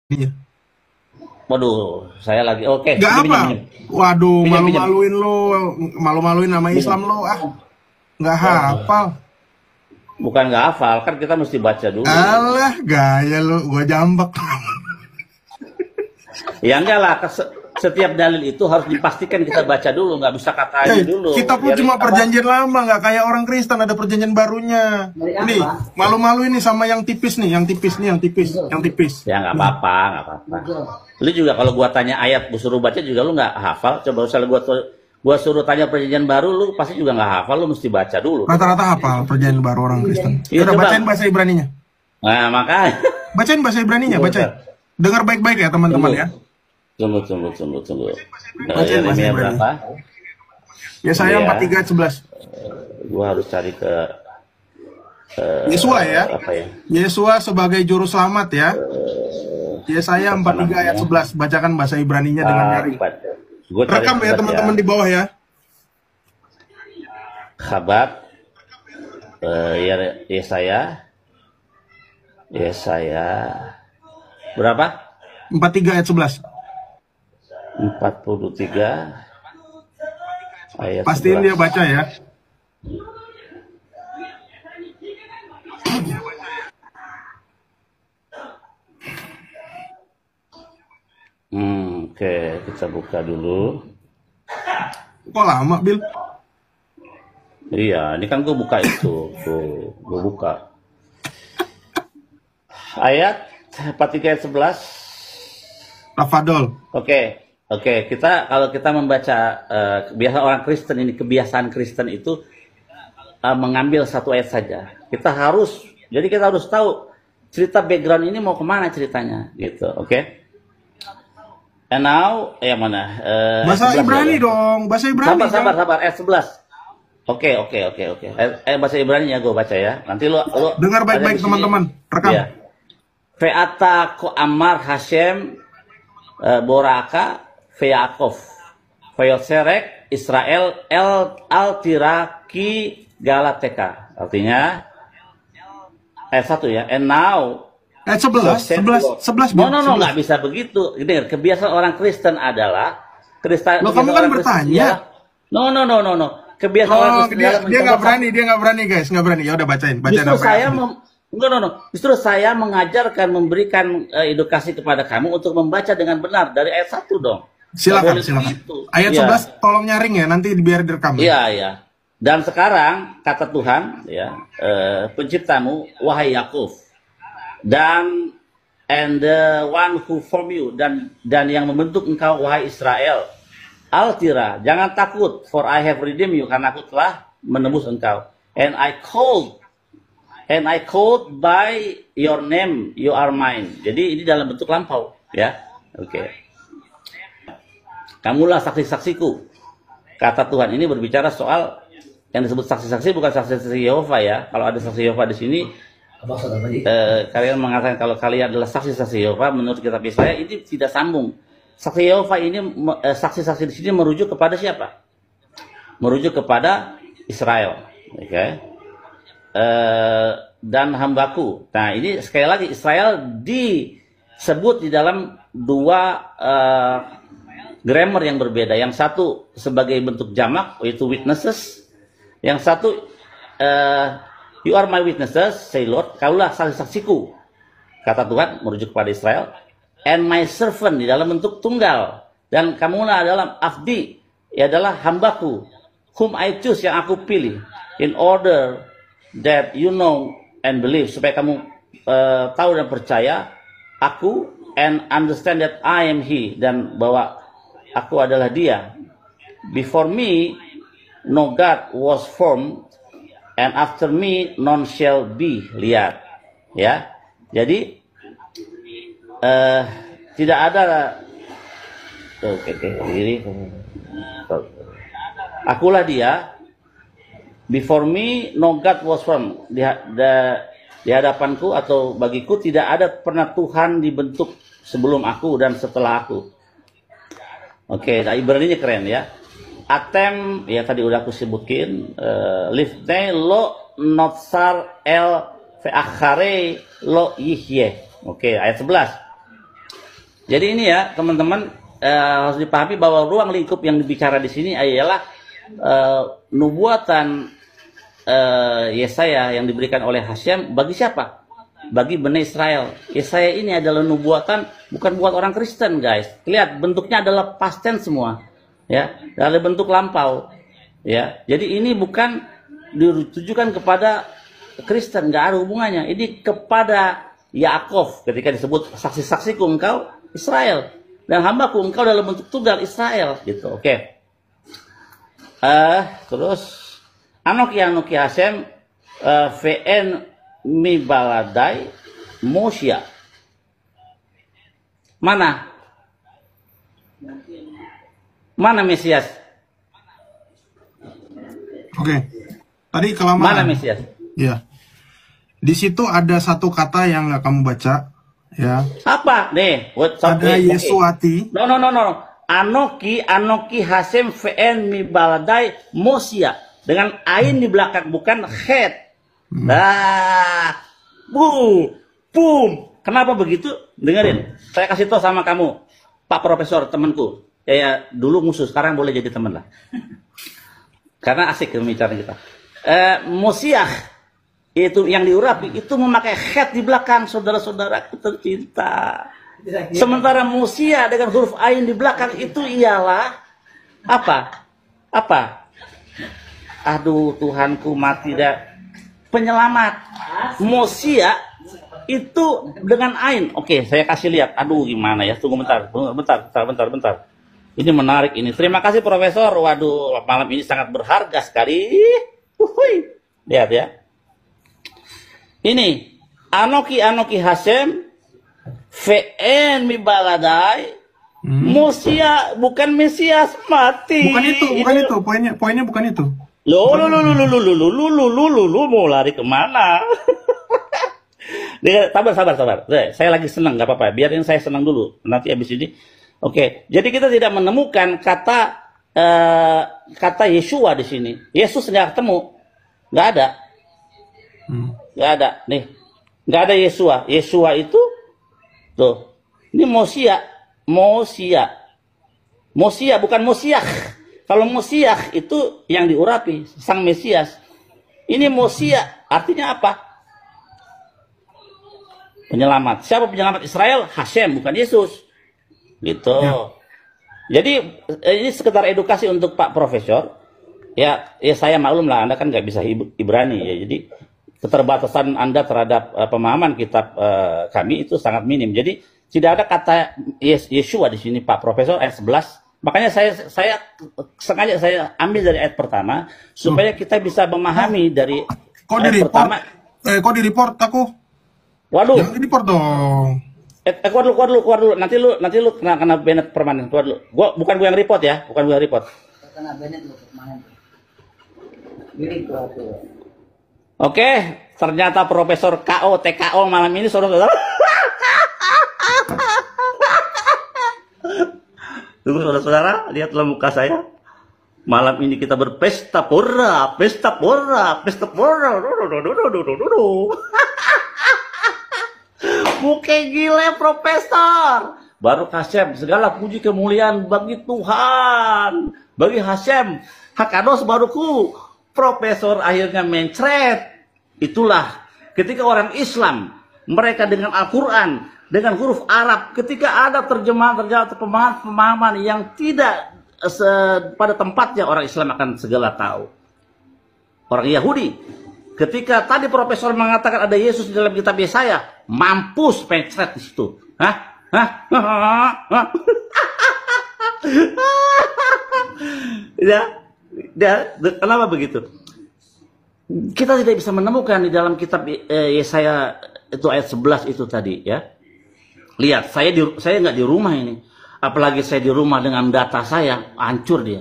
Iya. Waduh, saya lagi. Oke, Nggak pinjam, apa? pinjam, pinjam. Waduh, Pinjam, pinjam. malu-maluin lo, malu-maluin nama Pinjam. Islam lo, nggak hafal. Bukan nggak hafal, kan kita mesti baca dulu. Alah, gaya lo, gua jambak. Ya enggak lah, setiap dalil itu harus dipastikan kita baca dulu, nggak bisa kata aja dulu. Kita pun Biar cuma apa? perjanjian lama, nggak kayak orang Kristen ada perjanjian barunya. Nih, malu-maluin nih sama yang tipis nih, yang tipis nih, yang tipis, yang tipis. Ya nggak apa-apa, nggak apa-apa. Lu juga kalau gua tanya ayat, gua suruh baca juga lu nggak hafal. Coba misalnya gua suruh tanya perjanjian baru, lu pasti juga nggak hafal. Lu mesti baca dulu. Rata-rata hafal perjanjian baru orang Kristen. Iya, Udah coba. bacain bahasa Ibraninya. Nah, makanya. Bacain bahasa Ibraninya, bacain. Dengar baik-baik ya teman-teman ya. Tunggu. Bacain bahasa Yeremia Ibrani. berapa? Ya saya Iya. 43 ayat 11. Gua harus cari ke Yesua ya. apa ya? Yesua sebagai juru selamat ya. Yesaya 43 ayat 11. Bacakan bahasa Ibraninya dengan nyaring. Gue cari Rekam ya teman-teman di bawah ya. Khabat, Yesaya berapa? 43 ayat 11. 43 ayat Pastiin 11. dia baca ya. Oke, kita buka dulu. Kok lama, Bil? Iya, ini kan gue buka itu. Gue buka. Ayat 43 ayat 11. Tafadol. Oke. Kalau kita membaca kebiasaan orang Kristen ini, kebiasaan Kristen itu mengambil satu ayat saja. Jadi kita harus tahu cerita background ini mau kemana ceritanya, gitu. Oke. And now, yang mana? Bahasa 11 Ibrani ya? dong, bahasa Ibrani. Sabar. Ayat 11. Oke. Bahasa Ibrani ya gue baca ya. Nanti lo Dengar ada baik-baik di sini. teman-teman. Rekam. Iya. Ve'ata ko amar Hashem boraka ve'akov ve'yoserek Israel al tiraki galateka. Artinya ayat 1 ya. And now Ayat 11, Bil. No, nggak bisa begitu. Dengar, kebiasaan orang Kristen adalah Loh, kamu kan bertanya. No. Kebiasaan orang Kristen dia nggak berani guys, nggak berani. Ya udah bacain Justru apa saya yang Justru saya mengajarkan, memberikan edukasi kepada kamu untuk membaca dengan benar dari ayat 1 dong. Silakan. Begitu. Ayat Ya. 11 tolong nyaring ya, nanti biar direkam. Iya. Dan sekarang kata Tuhan ya, penciptamu wahai Yakub, dan the one who form you, dan yang membentuk engkau wahai Israel, Altira, jangan takut, for I have redeemed you, karena aku telah menebus engkau. And I called by your name, you are mine. Jadi ini dalam bentuk lampau, ya. Oke. Kamulah saksi-saksiku. Kata Tuhan ini berbicara soal yang disebut saksi-saksi, bukan saksi-saksi Yehova ya. Kalau ada saksi Yehova di sini, kalian mengatakan kalau kalian adalah saksi-saksi Yehova, menurut kitab Yesaya ini tidak sambung. Saksi Yehova ini, saksi-saksi di sini merujuk kepada siapa? Merujuk kepada Israel, oke? Dan hambaku. Nah, ini sekali lagi Israel disebut di dalam dua grammar yang berbeda. Yang satu sebagai bentuk jamak, yaitu witnesses. Yang satu you are my witnesses, say Lord, kaulah saksi-saksiku, kata Tuhan, merujuk kepada Israel. And my servant, di dalam bentuk tunggal. Dan kamulah adalah abdi, ya adalah hambaku, whom I choose, yang aku pilih, in order that you know and believe, supaya kamu tahu dan percaya aku, and understand that I am He, dan bahwa aku adalah Dia. Before me, no God was formed, and after me none shall be. Lihat ya, jadi tidak ada akulah Dia. Before me no God was formed, di hadapanku atau bagiku tidak ada pernah Tuhan dibentuk sebelum aku dan setelah aku. Oke, nah Ibraninya keren ya. Atem, ya tadi udah aku sebutin, Lifne lo notsar el ve'achare lo yihye. Oke, ayat 11. Jadi ini ya teman-teman, harus dipahami bahwa ruang lingkup yang dibicara di sini adalah nubuatan Yesaya yang diberikan oleh Hashem bagi siapa? Bagi Bani Israel. Yesaya ini adalah nubuatan bukan buat orang Kristen, guys. Lihat bentuknya adalah past tense semua, ya, dalam bentuk lampau, ya. Jadi ini bukan ditujukan kepada Kristen, nggak ada hubungannya. Ini kepada Yakov ketika disebut saksi-saksiku engkau Israel dan hambaku engkau dalam bentuk tunggal Israel, gitu. Oke. Terus Anoki Hashem VN Mibaladai Mosia. Mana Mesias? Oke. Tadi kelamaan. Mana Mesias? Ya. Di situ ada satu kata yang nggak kamu baca, ya. Apa? Nih, ada Yesuati. No. Anoki Hashem VN Mibaladai Mosia dengan ain di belakang, bukan head. Nah, boom. Kenapa begitu? Dengerin. Saya kasih tahu sama kamu, Pak Profesor, temanku. Ya, dulu musuh, sekarang boleh jadi teman lah. Karena asik bicara kita. Mosiah itu yang diurapi itu memakai head di belakang, saudara-saudara tercinta. Sementara Mosia dengan huruf ain di belakang itu ialah apa? Aduh, Tuhanku mati dah. Penyelamat. Mosia itu dengan ain. Oke, saya kasih lihat. Aduh, gimana ya? Tunggu bentar. Ini menarik ini. Terima kasih Profesor. Waduh, malam ini sangat berharga sekali. Lihat ya. Ini Anoki Hashem VN Mibaladai Mosia, bukan Mesias mati. Bukan itu. Poinnya bukan itu. Lu mau lari kemana? Sabar. Saya lagi senang, nggak apa-apa. Biarin saya senang dulu. Nanti habis ini. Oke. Jadi kita tidak menemukan kata Yeshua di sini. Yesus nggak ketemu. Nggak ada. Nggak ada. Nih. Nggak ada Yeshua. Yeshua itu tuh. Ini Mosia, bukan Mosiah. Kalau Mosiah itu yang diurapi, sang Mesias. Ini Mosia, artinya apa? Penyelamat. Siapa penyelamat Israel? Hashem, bukan Yesus. Gitu. Ya. Jadi ini sekedar edukasi untuk Pak Profesor. Ya saya maklum lah, Anda kan nggak bisa Ibrani ya. Jadi keterbatasan Anda terhadap pemahaman kitab kami itu sangat minim. Jadi tidak ada kata Yeshua di sini, Pak Profesor, ayat 11. Makanya saya sengaja saya ambil dari ayat pertama supaya kita bisa memahami dari ayat pertama. Kok di report aku? Waduh. Jangan di report dong. Keluar dulu. Nanti lu kena Bennett permanen. Keluar dulu. Bukan gue yang report ya, Kena Bennett lu permanen. Oke, ternyata Profesor TKO malam ini saudara-saudara. Tunggu saudara-saudara, lihatlah muka saya. Malam ini kita berpesta pora. Muka gile Profesor. Baru Hashem, segala puji kemuliaan bagi Tuhan, bagi Hashem. Hakados baruku. Profesor akhirnya mencret. Itulah ketika orang Islam, mereka dengan Al-Quran, dengan huruf Arab, ketika ada terjemahan pemahaman yang tidak pada tempatnya, orang Islam akan segala tahu. Orang Yahudi, ketika tadi Profesor mengatakan ada Yesus di dalam kitab Yesaya, mampus pencret di situ. Kenapa begitu? Kita tidak bisa menemukan di dalam kitab Yesaya itu ayat 11 itu tadi ya. Lihat, saya nggak di rumah ini. Apalagi saya di rumah dengan data saya, hancur dia.